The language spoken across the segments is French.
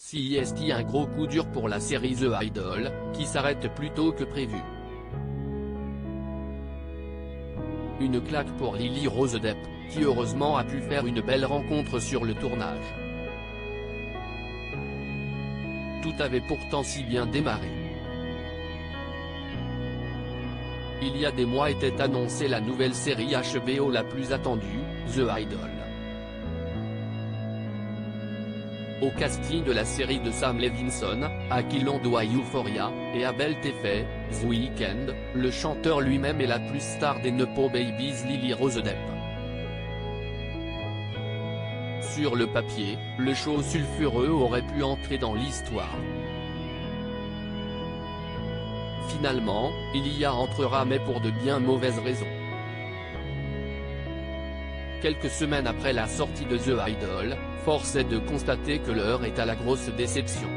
CIST un gros coup dur pour la série The Idol, qui s'arrête plus tôt que prévu. Une claque pour Lily Rose Depp, qui heureusement a pu faire une belle rencontre sur le tournage. Tout avait pourtant si bien démarré. Il y a des mois était annoncée la nouvelle série HBO la plus attendue, The Idol. Au casting de la série de Sam Levinson, à qui l'on doit Euphoria, et Abel Teffey, The Weeknd, le chanteur lui-même est la plus star des Nepo Babies Lily Rose Depp. Sur le papier, le show sulfureux aurait pu entrer dans l'histoire. Finalement, il y entrera mais pour de bien mauvaises raisons. Quelques semaines après la sortie de The Idol, force est de constater que l'heure est à la grosse déception.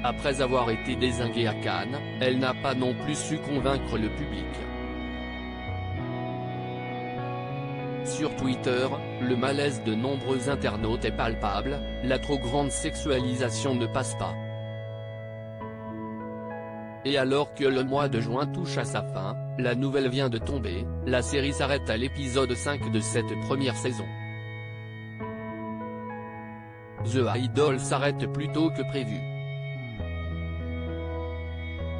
Après avoir été dézinguée à Cannes, elle n'a pas non plus su convaincre le public. Sur Twitter, le malaise de nombreux internautes est palpable, la trop grande sexualisation ne passe pas. Et alors que le mois de juin touche à sa fin, la nouvelle vient de tomber, la série s'arrête à l'épisode 5 de cette première saison. The Idol s'arrête plus tôt que prévu.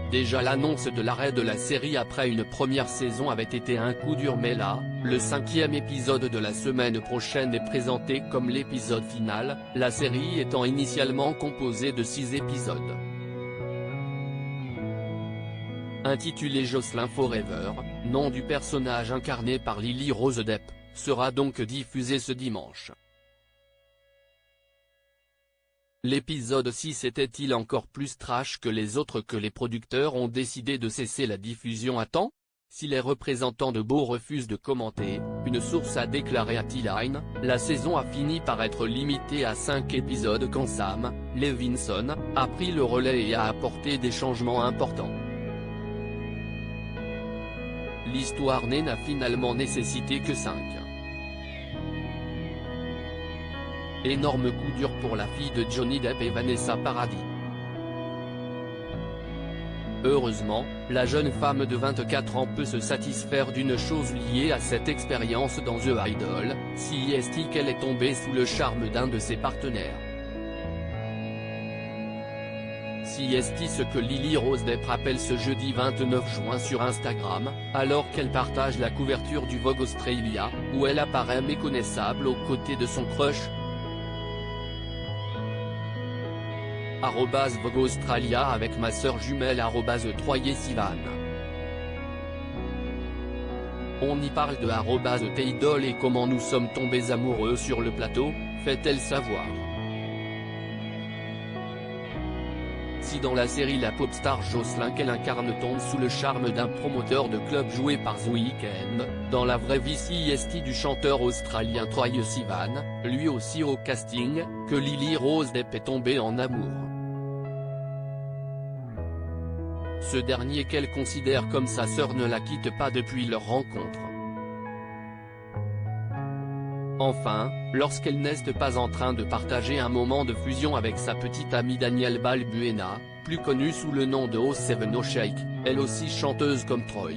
Déjà l'annonce de l'arrêt de la série après une première saison avait été un coup dur mais là, le 5e épisode de la semaine prochaine est présenté comme l'épisode final, la série étant initialement composée de 6 épisodes. Intitulé Jocelyn Forever, nom du personnage incarné par Lily Rose Depp, sera donc diffusé ce dimanche. L'épisode 6 était-il encore plus trash que les autres que les producteurs ont décidé de cesser la diffusion à temps? Si les représentants de Beau refusent de commenter, une source a déclaré à T-Line, la saison a fini par être limitée à 5 épisodes quand Sam Levinson a pris le relais et a apporté des changements importants. L'histoire n'a finalement nécessité que 5. Énorme coup dur pour la fille de Johnny Depp et Vanessa Paradis. Heureusement, la jeune femme de 24 ans peut se satisfaire d'une chose liée à cette expérience dans The Idol, CIST qu'elle est tombée sous le charme d'un de ses partenaires. CIST ce que Lily Rose Depp rappelle ce jeudi 29 juin sur Instagram, alors qu'elle partage la couverture du Vogue Australia, où elle apparaît méconnaissable aux côtés de son crush. @Vogue Australia avec ma sœur jumelle @Troyer-Sivan. On y parle de @T-Idol et comment nous sommes tombés amoureux sur le plateau, fait-elle savoir. Si dans la série la pop star Jocelyn qu'elle incarne tombe sous le charme d'un promoteur de club joué par The Weeknd, dans la vraie vie CIST du chanteur australien Troyer-Sivan, lui aussi au casting, que Lily Rose Depp est tombée en amour. Ce dernier qu'elle considère comme sa sœur ne la quitte pas depuis leur rencontre. Enfin, lorsqu'elle n'est pas en train de partager un moment de fusion avec sa petite amie Danielle Balbuena, plus connue sous le nom de O7 No Shake, elle aussi chanteuse comme Troy.